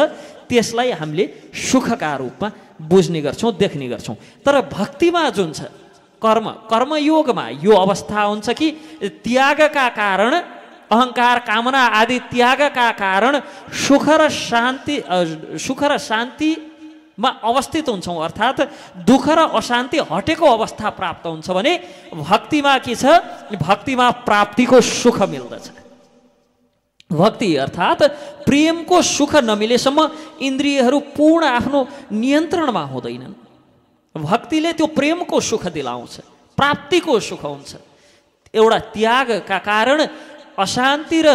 त्यसलाई हामीले सुखका रूपमा बुझ्ने गर्छौँ, देख्ने गर्छौँ। तर भक्तिमा जुन छ कर्मयोगमा यो अवस्था हुन्छ कि त्यागका कारण, अहङ्कार कामना आदि त्यागका कारण सुख र शान्तिमा अवस्थित हुन्छौँ, अर्थात् दुःख र अशान्ति हटेको अवस्था प्राप्त हुन्छ भने भक्तिमा के छ, भक्तिमा प्राप्तिको सुख मिल्दछ। भक्ति अर्थात् प्रेमको सुख नमिलेसम्म इन्द्रियहरू पूर्ण आफ्नो नियन्त्रणमा हुँदैनन्। भक्तिले त्यो प्रेमको सुख दिलाउँछ, प्राप्तिको सुख हुन्छ। एउटा त्यागका कारण अशान्ति र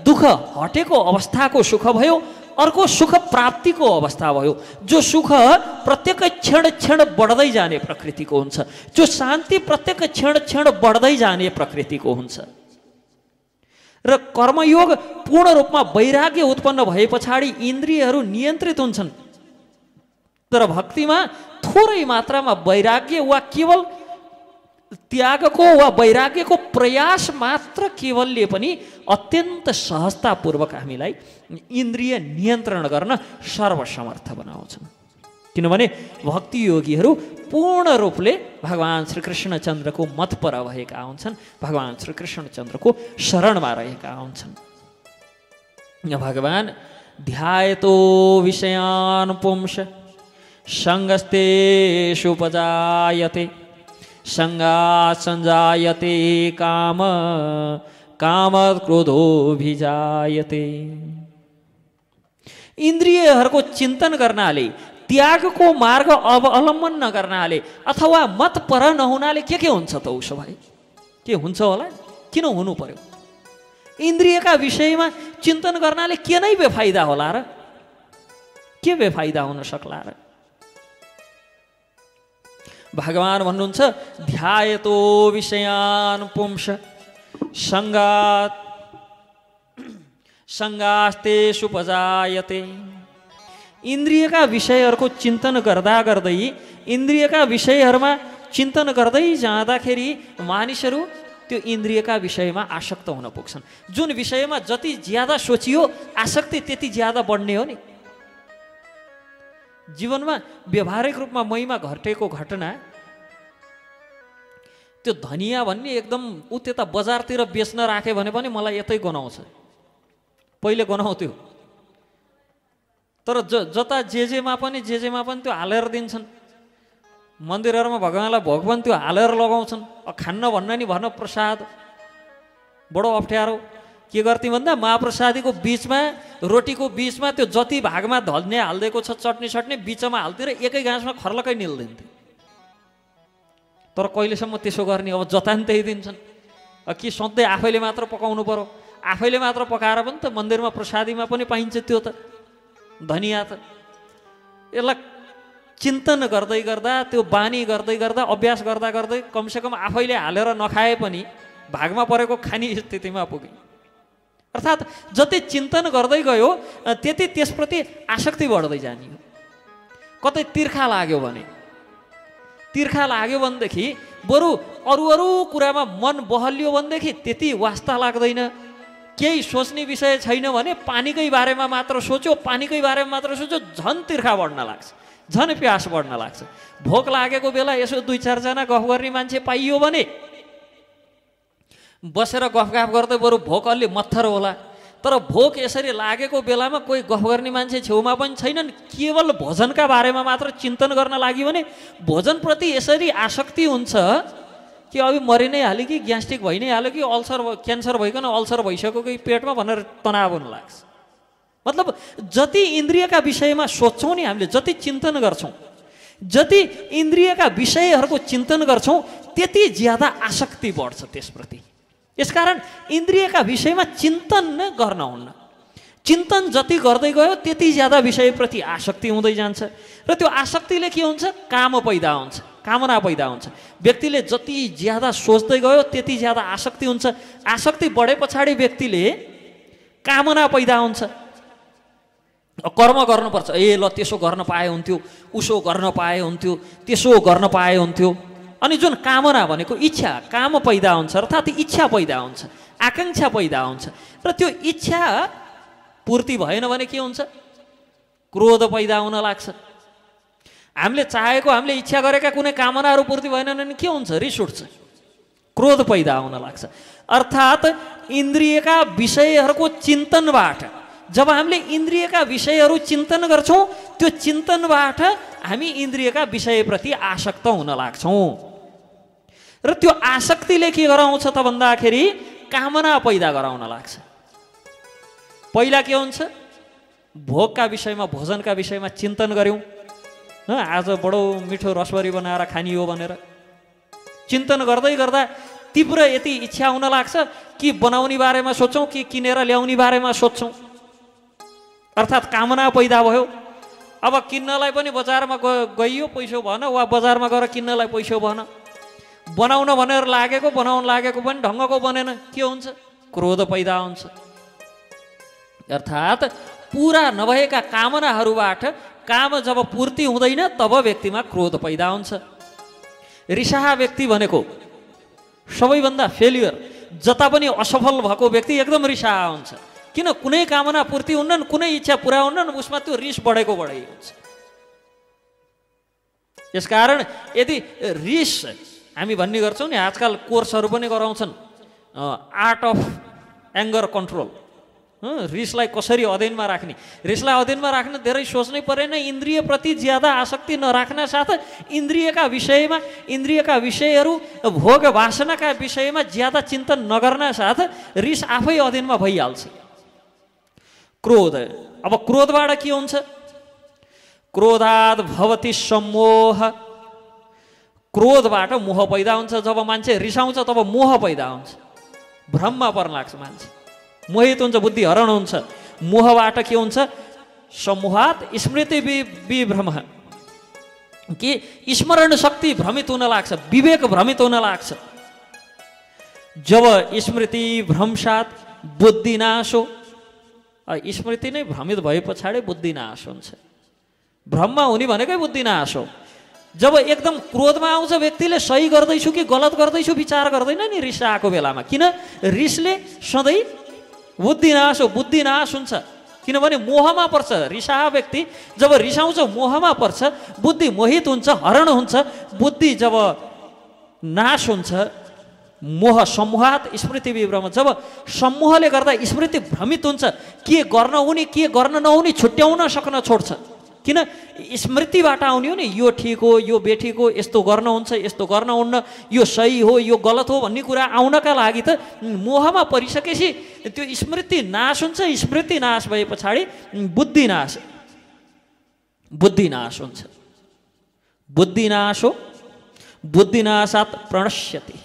दुःख हटेको अवस्थाको सुख भयो, अर्को सुख प्राप्तिको अवस्था भयो, जो सुख प्रत्येक क्षण बढ्दै जाने प्रकृतिको हुन्छ, जो शान्ति प्रत्येक क्षण बढ्दै जाने प्रकृतिको हुन्छ। र कर्मयोग पूर्ण रूपमा वैराग्य उत्पन्न भए पछाडि इन्द्रियहरू नियन्त्रित हुन्छन्। तर भक्तिमा थोरै मात्रामा वैराग्य वा केवल त्यागको वा वैराग्यको प्रयास मात्र केवलले पनि अत्यन्त सहजतापूर्वक हामीलाई इन्द्रिय नियन्त्रण गर्न सर्वसमर्थ बनाउँछन्। किनभने भक्ति योगीहरू पूर्ण रूपले भगवान् श्रीकृष्णचन्द्रको मतपर भएका हुन्छन्, भगवान् श्रीकृष्णचन्द्रको शरणमा रहेका हुन्छन्। भगवान् ध्यायतो विषयान् पुंस सङ्गस्तेषु उपजायते सङ्गात् सञ्जायते काम कामत् क्रोधोऽभिजायते। इन्द्रियहरूको चिन्तन गर्नाले, त्यागको मार्ग अवलम्बन नगर्नाले अथवा मत पर नहुनाले के हुन्छ त उसो भए के हुन्छ होला, किन हुनु पर्यो? इन्द्रियका विषयमा चिन्तन गर्नाले के नै बेफाइदा होला र? के बेफाइदा हुन सक्ला र? भगवान् भन्नुहुन्छ ध्यायतो विषयान् पुंस सङ्गास्तेषु उपजायते। इन्द्रियका विषयहरूको चिन्तन गर्दा गर्दै, इन्द्रियका विषयहरूमा चिन्तन गर्दै जाँदाखेरि मानिसहरू त्यो इन्द्रियका विषयमा आसक्त हुन पुग्छन्। जुन विषयमा जति ज्यादा सोचियो आसक्ति त्यति ज्यादा बढ्ने हो नि। जीवनमा व्यवहारिक रूपमा मैमा घटेको घटना, त्यो धनिया भन्ने एकदम ऊ त्यता बजारतिर बेच्न राख्यो भने पनि मलाई यतै गनाउँछ, पहिले गनाउँथ्यो। तर जता जेजेमा पनि त्यो हालेर दिन्छन्। मन्दिरहरूमा भगवान्लाई भोग पनि त्यो हालेर लगाउँछन्। खान्न भन्न नि भन प्रसाद, बडो अप्ठ्यारो। के गर्थे भन्दा महाप्रसादीको बिचमा, रोटीको बिचमा त्यो जति भागमा धनिया हालिदिएको छ चटनी सट्नी बिचमा हाल्थ्यो र एकै गाँसमा खर्लकै निल्दिन्थ्यो। तर कहिलेसम्म त्यसो गर्ने? अब जता नि त्यही दिन्छन्। कि सधैँ आफैले मात्र पकाउनु पर्यो? आफैले मात्र पकाएर पनि त मन्दिरमा प्रसादीमा पनि पाइन्छ त्यो त धनिया त। यसलाई चिन्तन गर्दै गर्दा, त्यो बानी गर्दै गर्दा, अभ्यास गर्दा गर्दै कमसेकम आफैले हालेर नखाए पनि भागमा परेको खाने स्थितिमा पुगे। अर्थात् जति चिन्तन गर्दै गयो त्यति त्यसप्रति आसक्ति बढ्दै जाने हो। कतै तिर्खा लाग्यो भनेदेखि बरु अरू कुरामा मन बहलियो भनेदेखि त्यति वास्ता लाग्दैन। केही सोच्ने विषय छैन भने पानीकै बारेमा मात्र सोच्यो, झन् तिर्खा बढ्न लाग्छ, झन् प्यास बढ्न लाग्छ। भोक लागेको बेला यसो 2-4 जना गफ गर्ने मान्छे पाइयो भने बसेर गफगाफ गर्दै बरु भोक अलि मत्थर होला। तर भोक यसरी लागेको बेलामा कोही गफ गर्ने मान्छे छेउमा पनि छैनन्, केवल भोजनका बारेमा मात्र चिन्तन गर्न लाग्यो भने भोजनप्रति यसरी आसक्ति हुन्छ कि अभी मरि नै हाल्यो कि ग्यास्ट्रिक भइ नै हाल्यो कि अल्सर क्यान्सर भइकन अल्सर भइसक्यो कि पेटमा भनेर तनाव हुन लाग्छ। मतलब जति इन्द्रियका विषयमा सोच्छौँ नि हामीले, जति चिन्तन गर्छौँ, जति इन्द्रियका विषयहरूको चिन्तन गर्छौँ त्यति ज्यादा आसक्ति बढ्छ त्यसप्रति। यसकारण इन्द्रियका विषयमा चिन्तन नै गर्न हुन्न। चिन्तन जति गर्दै गयो त्यति ज्यादा विषयप्रति आसक्ति हुँदै जान्छ र त्यो आसक्तिले के हुन्छ, काम पैदा हुन्छ, कामना पैदा हुन्छ। व्यक्तिले जति ज्यादा सोच्दै गयो त्यति ज्यादा आसक्ति हुन्छ। आसक्ति बढे पछाडि व्यक्तिले कामना पैदा हुन्छ, कर्म गर्नुपर्छ। ए ल त्यसो गर्न पाए हुन्थ्यो, उसो गर्न पाए हुन्थ्यो, त्यसो गर्न पाए हुन्थ्यो। अनि जुन कामना भनेको इच्छा, काम पैदा हुन्छ, अर्थात् इच्छा पैदा हुन्छ, आकाङ्क्षा पैदा हुन्छ र त्यो इच्छा पूर्ति भएन भने के हुन्छ, क्रोध पैदा हुन लाग्छ। हामीले चाहेको, हामीले इच्छा गरेका कुनै कामनाहरू पूर्ति भएनन् भने के हुन्छ, रिस उठ्छ, क्रोध पैदा हुन लाग्छ। अर्थात् इन्द्रियका विषयहरूको चिन्तनबाट जब हामीले इन्द्रियका विषयहरू चिन्तन गर्छौँ त्यो चिन्तनबाट हामी इन्द्रियका विषयप्रति आसक्त हुन लाग्छौँ र त्यो आसक्तिले के गराउँछ त भन्दाखेरि कामना पैदा गराउन लाग्छ। पहिला के हुन्छ, भोगका विषयमा, भोजनका विषयमा चिन्तन गऱ्यौँ, आज बडो मिठो रसभरी बनाएर खानी हो भनेर चिन्तन गर्दै गर्दा तीव्र यति इच्छा हुन लाग्छ कि बनाउने बारेमा सोच्छौँ कि किनेर ल्याउने बारेमा सोच्छौँ, अर्थात् कामना पैदा भयो। अब किन्नलाई पनि बजारमा गइयो पैसो भएन, वा बजारमा गएर किन्नलाई पैसो भएन, बनाउन भनेर लागेको, बनाउन लागेको पनि ढङ्गको बनेन, के हुन्छ, क्रोध पैदा हुन्छ। अर्थात् पुरा नभएका कामनाहरूबाट काम जब पूर्ति हुँदैन तब व्यक्तिमा क्रोध पैदा हुन्छ। रिसाहा व्यक्ति भनेको सबैभन्दा फेलियर, जता पनि असफल भएको व्यक्ति एकदम रिसाहा हुन्छ। किन, कुनै कामना पूर्ति हुन्न, कुनै इच्छा पुरा हुन्न, उसमा त्यो रिस बढेको बढै हुन्छ। यसकारण यदि रिस हामी भन्ने गर्छौँ नि, आजकल कोर्सहरू पनि गराउँछन्, आर्ट अफ एङ्गर कन्ट्रोल, रिसलाई कसरी अधीनमा राख्ने। रिसलाई अधीनमा राख्न धेरै सोच्नै परेन, इन्द्रियप्रति ज्यादा आसक्ति नराख्न साथ इन्द्रियका विषयमा, इन्द्रियका विषयहरू, भोग वासनाका विषयमा ज्यादा चिन्तन नगर्न साथ रिस आफै अधीनमा भइहाल्छ। क्रोध, अब क्रोधबाट के हुन्छ, क्रोधाद भवति सम्मोह, क्रोधबाट मोह पैदा हुन्छ। जब मान्छे रिसाउँछ तब मोह पैदा हुन्छ, भ्रममा पर्न लाग्छ मान्छे, मोहित हुन्छ, बुद्धि हरण हुन्छ। मोहबाट के हुन्छ, सम्मोहात स्मृति विभ्रम, कि स्मरण शक्ति भ्रमित हुन लाग्छ, विवेक भ्रमित हुन लाग्छ। जब स्मृति भ्रमसात बुद्धि नाश हो, स्मृति नै भ्रमित भए पछाडि बुद्धि नाश हुन्छ। भ्रममा हुने भनेकै बुद्धि नाश हो। जब एकदम क्रोधमा आउँछ व्यक्तिले सही गर्दैछु कि गलत गर्दैछु विचार गर्दैन नि रिस आएको बेलामा। किन, रिसले सधैँ बुद्धि नाश हो, बुद्धि नाश हुन्छ। किनभने मोहमा पर्छ रिसाहा व्यक्ति, जब रिसाउँछ मोहमा पर्छ, बुद्धि मोहित हुन्छ, हरण हुन्छ। बुद्धि जब नाश हुन्छ, मोह सम्मोहात स्मृति विभ्रम, जब सम्मोहले गर्दा स्मृति भ्रमित हुन्छ, के गर्न हुने के गर्न नहुने छुट्याउन सक्न छोड्छ। किन, स्मृतिबाट आउने हो नि, यो ठिक हो, यो बेठिक हो, यस्तो गर्न हुन्छ, यस्तो गर्न हुन्न, यो सही हो, यो गलत हो भन्ने कुरा आउनका लागि त मोहमा परिसकेपछि त्यो स्मृति नाश हुन्छ। स्मृति नाश भए पछाडि बुद्धि नाश हुन्छ। बुद्धि नाश हो, बुद्धि नाशात प्रणश्यति।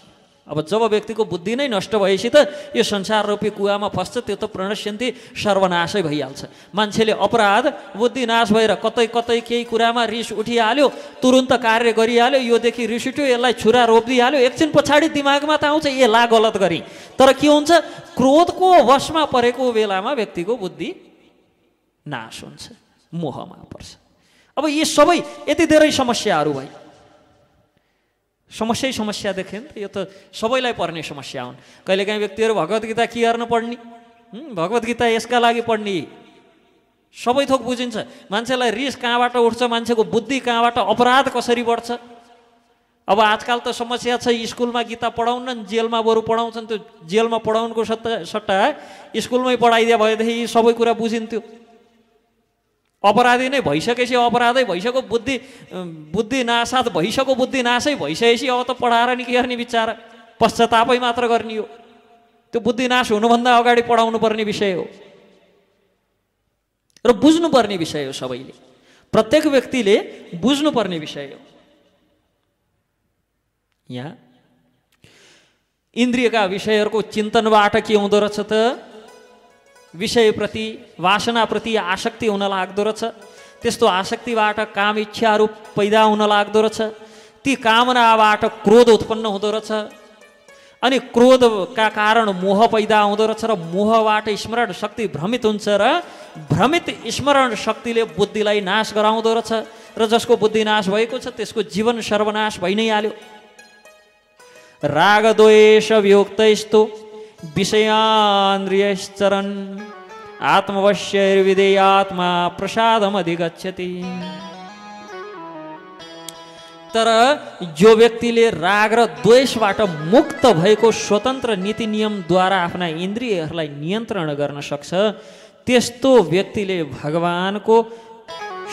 अब जब व्यक्तिको बुद्धि नै नष्ट भएपछि त यो संसार रूपी कुवामा फस्छ, त्यो त प्रणश्यन्ति, सर्वनाशै भइहाल्छ। मान्छेले अपराध, बुद्धि नाश भएर कतै कतै केही कुरामा रिस उठिहाल्यो, तुरुन्त कार्य गरिहाल्यो, योदेखि रिस उठ्यो, यसलाई छुरा रोपिदिहाल्यो, एकछिन पछाडि दिमागमा त आउँछ ए ला गलत गरी। तर के हुन्छ, क्रोधको वशमा परेको बेलामा व्यक्तिको बुद्धि नाश हुन्छ, मोहमा पर्छ। अब यी सबै यति धेरै समस्याहरू भए, समस्या देखेँ नि त, यो त सबैलाई पर्ने समस्या हुन्। कहिलेकाहीँ व्यक्तिहरू भगवत गीता के गर्न पढ्ने, भगवत गीता यसका लागि पढ्ने, सबै थोक बुझिन्छ। मान्छेलाई रिस कहाँबाट उठ्छ, मान्छेको बुद्धि कहाँबाट, अपराध कसरी बढ्छ। अब आजकल त समस्या छ, स्कुलमा गीता पढाउन, जेलमा बरु पढाउँछन्। त्यो जेलमा पढाउनुको सट्टा स्कुलमै पढाइदिया भएदेखि सबै कुरा बुझिन्थ्यो। अपराधी नै भइसकेपछि अपराधै भइसक्यो, बुद्धि नासाथ भइसक्यो, बुद्धि नासै भइसकेपछि अब त पढाएर नि के गर्ने, बिचारा पश्चातापै मात्र गर्ने हो। त्यो बुद्धि नाश हुनुभन्दा अगाडि पढाउनु पर्ने विषय हो र बुझ्नुपर्ने विषय हो। सबैले, प्रत्येक व्यक्तिले बुझ्नुपर्ने विषय हो। यहाँ इन्द्रियका विषयहरूको चिन्तनबाट के हुँदो रहेछ त, विषयप्रति वासनाप्रति आसक्ति हुन लाग्दो रहेछ। त्यस्तो आसक्तिबाट काम इच्छाहरू पैदा हुन लाग्दो रहेछ। ती कामनाबाट क्रोध उत्पन्न हुँदो रहेछ अनि क्रोधका कारण मोह पैदा हुँदो रहेछ र मोहबाट स्मरण शक्ति भ्रमित हुन्छ र भ्रमित स्मरण शक्तिले बुद्धिलाई नाश गराउँदो रहेछ र जसको बुद्धि नाश भएको छ त्यसको जीवन सर्वनाश भइ नै हाल्यो। राग द्वेष वियुक्तैस्तु विषयान्द्रियश्चरन् आत्मवश्यैर्विधेयात्मा प्रसादमधिगच्छति। तर जो व्यक्तिले राग र द्वेषबाट मुक्त भएको स्वतन्त्र नीति नियमद्वारा आफ्ना इन्द्रियहरूलाई नियन्त्रण गर्न सक्छ, त्यस्तो व्यक्तिले भगवानको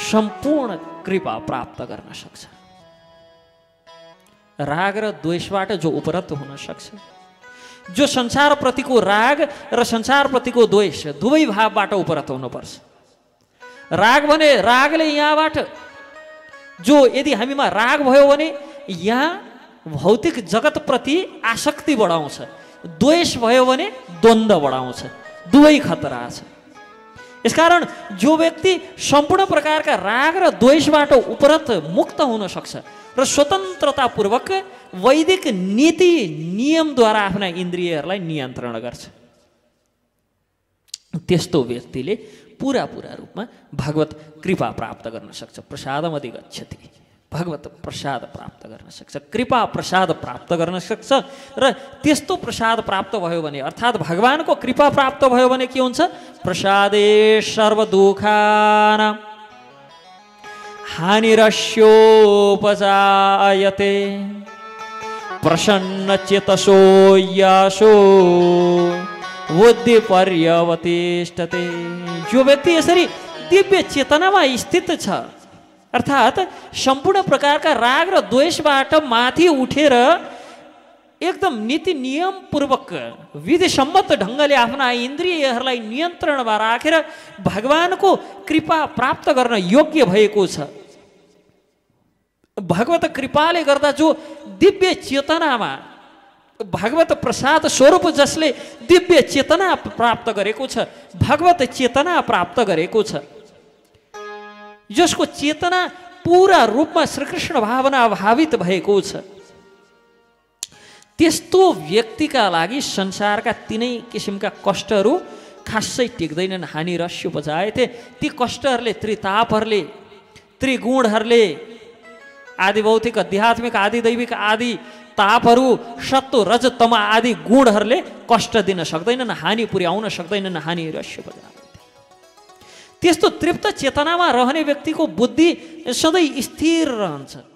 सम्पूर्ण कृपा प्राप्त गर्न सक्छ। राग र द्वेषबाट जो उपरत हुन सक्छ, जो संसारप्रतिको राग र संसारप्रतिको द्वेष दुवै भावबाट उपरत हुनुपर्छ। राग भने रागले यहाँबाट जो यदि हामीमा राग भयो भने यहाँ भौतिक जगतप्रति आसक्ति बढाउँछ, द्वेष भयो भने द्वन्द्व बढाउँछ, दुवै खतरा छ। यसकारण जो व्यक्ति सम्पूर्ण प्रकारका राग र द्वेषबाट उपरत मुक्त हुन सक्छ र स्वतन्त्रतापूर्वक वैदिक नीति नियमद्वारा आफ्ना इन्द्रियहरूलाई नियन्त्रण गर्छ, त्यस्तो व्यक्तिले पूरा रूपमा भगवत कृपा प्राप्त गर्न सक्छ। प्रसादमधिगच्छति, भगवत प्रसाद प्राप्त गर्न सक्छ, कृपा प्रसाद प्राप्त गर्न सक्छ। र त्यस्तो प्रसाद प्राप्त भयो भने अर्थात् भगवानको कृपा प्राप्त भयो भने के हुन्छ? प्रसादे सर्वदुःखानां हानिरस्योपजायते प्रसन्नचेतसो यशो बुद्धि पर्यवतिष्ठते। जो व्यक्ति यसरी दिव्य चेतनामा स्थित छ, अर्थात् सम्पूर्ण प्रकारका राग र द्वेषबाट माथि उठेर एकदम नीति नियम पूर्वक विधिसम्मत ढङ्गले आफ्ना इन्द्रियहरूलाई नियन्त्रणमा राखेर भगवानको कृपा प्राप्त गर्न योग्य भएको छ। भगवत कृपाले गर्दा जो दिव्य चेतनामा भगवत प्रसाद स्वरूप जसले दिव्य चेतना प्राप्त गरेको छ, भगवत चेतना प्राप्त गरेको छ, जसको चेतना पूरा रूपमा श्रीकृष्ण भावना भावित भएको छ, त्यस्तो व्यक्तिका लागि संसारका तीनै किसिमका कष्टहरू खासै टिक्दैनन्। हानि रस्य उपजायते, ती कष्टहरूले, त्रितापहरूले, त्रिगुणहरूले, आदि भौतिक आध्यात्मिक आदि दैविक आदि तापहरू, सत्व रज तम आदि गुणहरूले कष्ट दिन सक्दैनन्, हानि पुर्याउन सक्दैनन्। हानि रस्य उपजायते, त्यस्तो तृप्त चेतनामा रहने व्यक्तिको बुद्धि सधैँ स्थिर रहन्छ।